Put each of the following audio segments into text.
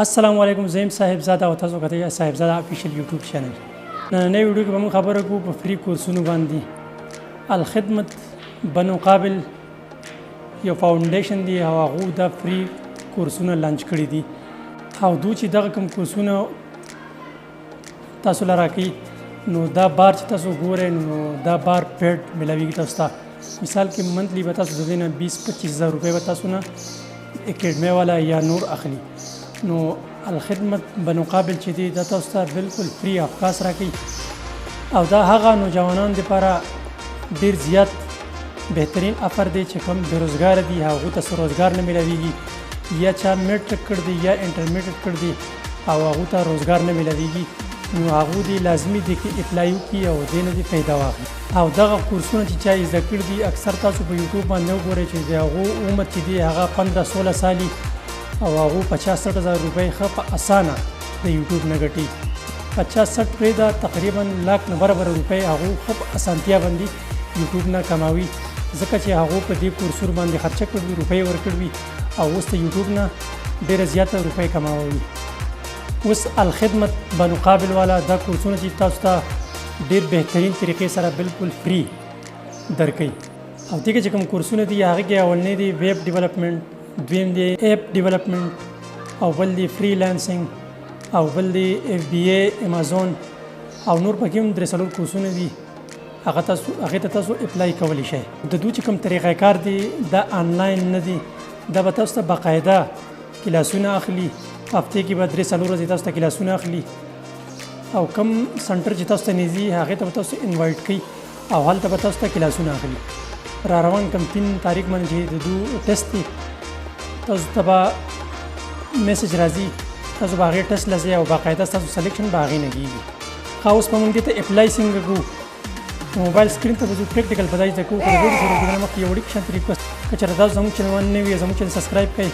السلام علیکم زیم صاحبزاده او تاسو کته صاحبزاده افیشل یوټیوب چینل نن ویډیو کې به موږ خبره کوو په فری کورسونو باندې الخدمت بنو قابل یو فاونډیشن دی او هغه د فری کورسونه لانچ کړي دي او دوی چې دغه کوم کورسونه تاسو لپاره کوي نو دا بار چې تاسو ګورئ نو دا بار پیډ ملاویږي تاسو ته مثال کې منتلی به تاسو د دې نه 20-25 هزار روپۍ به تاسو نه اکیډمي والا یا نور اخلي نو الخدمت بنو قابل چې دی دا تاسو ته بالکل فری اف کاس راکوي او دا هغه نوجوانان لپاره ډیر زیات بهترین افر دی چې کوم بیروزګار دي هغه ته روزګار نه ملويږي یا چا میټرک کړ دی یا انټرمیډیټ کړ دی او هغه ته روزګار نه ملويږي نو هغه دی لازمي دي چې اپلای وکړي او دینه دی پیدا واخلي او دغه کورسونه چې چا یې ذکر دي اکثر تاسو په یوټیوب باندې وګورئ چې هغه عمر چې دی هغه 15-16 سالي او هغه 50-60 هزار روپۍ ښه په اسانه د یوټیوب نه ګټي 50-60 پرې دا تقریبا لاک نه برابر روپۍ هغه ښه په اسانتیا باندې یوټیوب نه کماوي ځکه چې هغه په دې کورسونو باندې خرچه کړي روپۍ ورکړي او اوس ته یوټیوب نه ډېره زیاته روپۍ کماوي اوس الخدمت بنو قابل والا دا کورسونه چې تاسو ته ډېر بهترین طریقې سره بالکل فری درکوي او دغه چې کوم کورسونه دي هغه کې اولنې دي ویب ډیولپمنٹ دویم دی اپ ډیولپمنٹ او بل دی فریلانسینګ او بل دی اف بی ای امازون او نور پکې هم درې څلور کورسونه دي هغه ته تاسو اپلای کولی شئ د دوی چې کوم طریقه کار دی دا آنلاین نه دی دا به تاسو ته باقاعده کلاسونه اخلي هفته کې به درې څلور ورځې تاسو ته کلاسونه اخلي او کوم سنټر چې تاسو ته نږدې هغې ته به تاسو انوایټ کوي او هلته به تاسو ته کلاسونه اخلي را روان کوم 3 تاریخ باندې چې د دوی ټیسټ دی تاسو ته به میسج راځي تاسو به هغې ټیسټ لځئ او باقاعده ستاسو سلیکشن به هغې نه کېږي ښه اوس به موږ دې ته اپلای څنګه کوو موبایل سکرین ته به ځو پریکټیکل به دا زده کوو خو د ویډیو شروع کېدو مخکې یو وړوکی شانتې ریکوست که چېرته تاسو زموږ چینل باندې نوي یې زموږ چینل سبسکرایب کړئ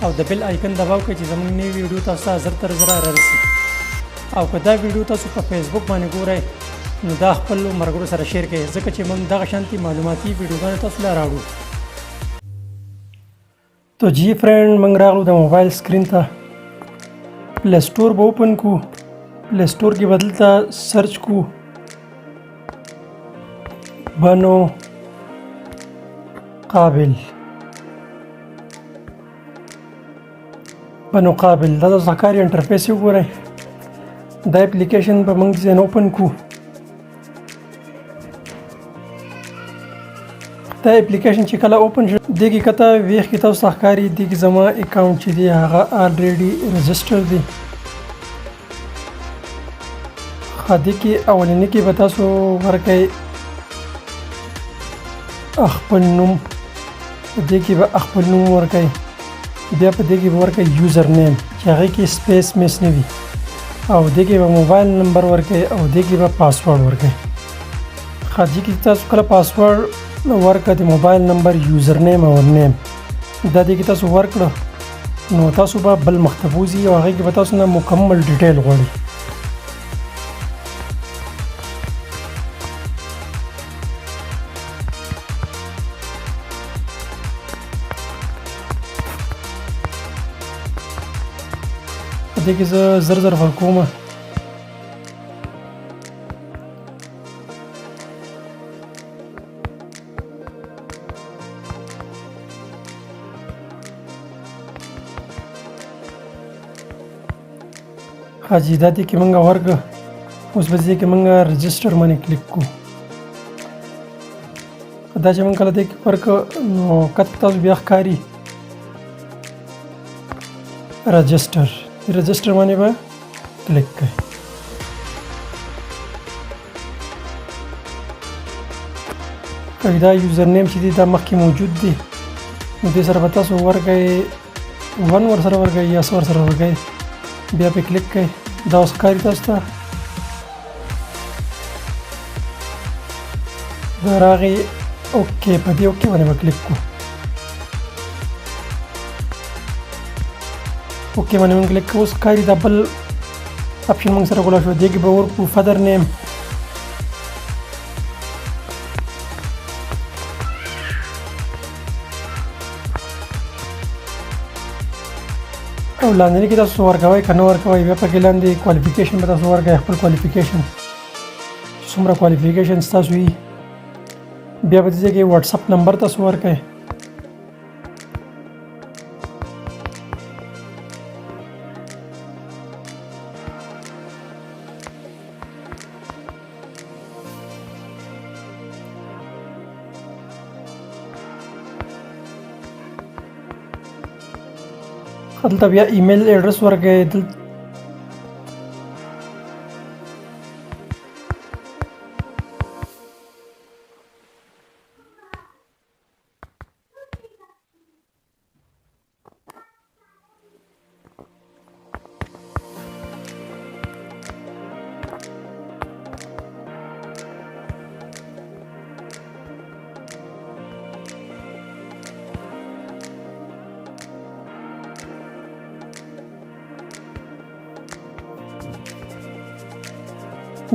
او د بیل آیکن دباو کړئ چې زموږ نوي ویډیو تاسو ته زر تر زره رارسي او که دا ویډیو تاسو په فیسبوک باندې ګورئ نو دا خپلو ملګرو سره شیر کړئ ځکه چې موږ دغه شانتې معلوماتي ویډیوګانې تاسو له راوړو تو جی فرینډ موږ راغلو د موبایل سکرین ته پلی سټور به اوپن کو پلی سټور کې به دلته سرچ کو بنو قابل بنو قابل دا د کاري انټرفیس وګورئ دا اپلیکیشن به موږ ځین اوپن کو دا اپلیکیشن چې کله اوپن شي دغه کته ویخ کې تاسو ښکاری دغه زما اکاونټ چې دی هغه الریډي رجسٹر دی خاطی کې اولنی کې به تاسو ورکړئ خپل نوم دغه کې به خپل نوم ورکړئ بیا په دغه کې ورکړئ یوزر نیم چې هغه کې سپیس مس نه وي او دغه کې به موبایل نمبر ورکړئ او دغه کې به پاسورډ ورکړئ خاطی کې تاسو کله پاسورډ ورکړه د موبایل نمبر یوزر نیم او نیم دا دې کې تاسو ورکړه نو تاسو به بل مختبوزي او هغه کې به تاسو نه مکمل ډیټیل غواړي دې کې زه زر ورکوم حاجی دا دې کې موږ ورکړه اوس به دې کې موږ رجسټر باندې کلیک کوو دا چې موږ کله دې کې ورکړه نو کته تاسو بیا ښکاري رجسټر باندې به کلیک کړئ که دا یوزر نیم چې دی دا مخکې موجود دی نو دې سره به تاسو ورکړئ 1 ورسره ورکړئ یا څه ورسره ورکړئ بیا په کلیک کړئ دا اوس ښکاري تاسو ته دا راغی اوکې په دې اوکې باندې به کلیک کړو اوکې باندې موږ کلیک کوو اوس ښکاري دا بل اپشن موږ سره کولی شو دې کې به ورکړو فادر نیم او لاندې کې تاسو ورکوئ که نه ورکوئ بیا پکې لاندې کوالیفیکیشن به تاسو ورکوئ خپل کوالیفیکیشن څومره کوالیفیکیشن ستاسو وي بیا به دې ځای کې واتساپ نمبر تاسو ورکوئ دلته بیا ایمیل ایډرس ورکړئ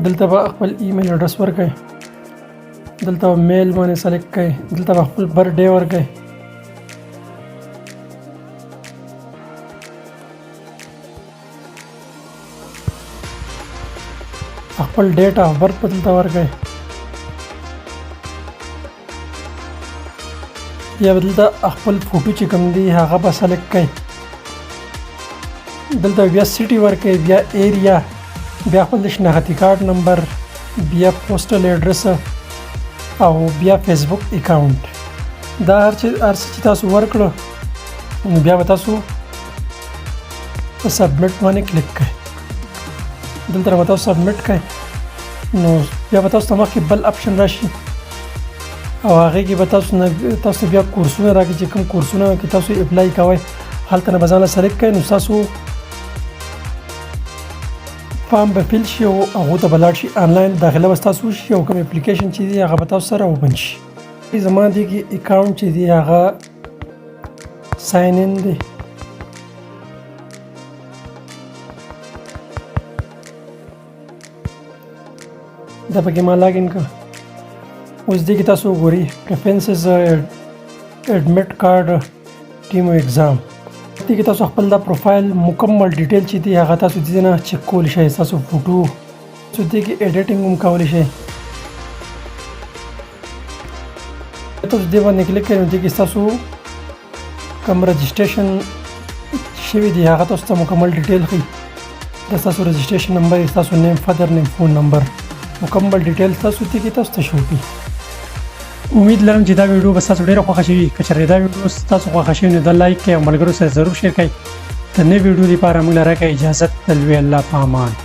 دلته به خپل ایمیل ایډرس ورکړئ دلته به میل باندې سلیکټ کړئ دلته به خپل برډے ورکړئ خپل ډیټ اف برث په دلته ورکړئ یا دلته خپل فوټو چې کوم دی هغه به سلیکټ کړئ دلته بیا سیټي ورکړئ بیا ایریا بیا خپل شناختی کارت نمبر بیا پوسټل ایډرس او بیا فیسبوک اکاونټ دا هر څه چې تاسو ورکړو نو بیا به تاسو په سبمټ باندې کلیک کړئ دلته به تاسو سبمټ کړئ نو بیا به تاسو ته مخکې بل اپشن راشي او هغې کې به تاسو بیا کورسونه راکړي چې کوم کورسونه کې تاسو اپلای کوئ هلته نه به ځان سلیکټ کړئ نو ستاسو فارم به فیل شي او هغو ته به لاړ شي آنلاین داخله به ستاسو وشي او کوم اپلیکیشن چې دی هغه به تاسو سره اوپن شي زما دې کې اکاونټ چې دی هغه ساین ان دی دا پکې ما لاګین کړ اوس دې کې تاسو وګورئ پریفرنسز ایډمټ کارت ټیم ایگزام دې کې تاسو خپل دا پروفایل مکمل ډیټیل چې دی هغه تاسو دې نه چک کولی شئ تاسو فوټو تاسو دې کې ایډیټینګ هم کولی شئ تاسو دې باندې کلیک کړئ نو دې کې تاسو کوم رجسټریشن شوی دی هغه تاسو ته مکمل ډیټیل ښیي دا تاسو رجسټریشن نمبر تاسو نیم فادر نیم فون نمبر مکمل ډیټیل تاسو دې کې تاسو ته شو کی امید لرم چې دا ویډیو به تاسو ډیره خوښه شي که چېرې دا ویډیو تاسو خوښه شوي نو دا لایک کړئ او ملګرو سره ضرور شیر کړئ د نوې ویډیو لپاره موږ له راکړئ اجازت د لوی الله په امان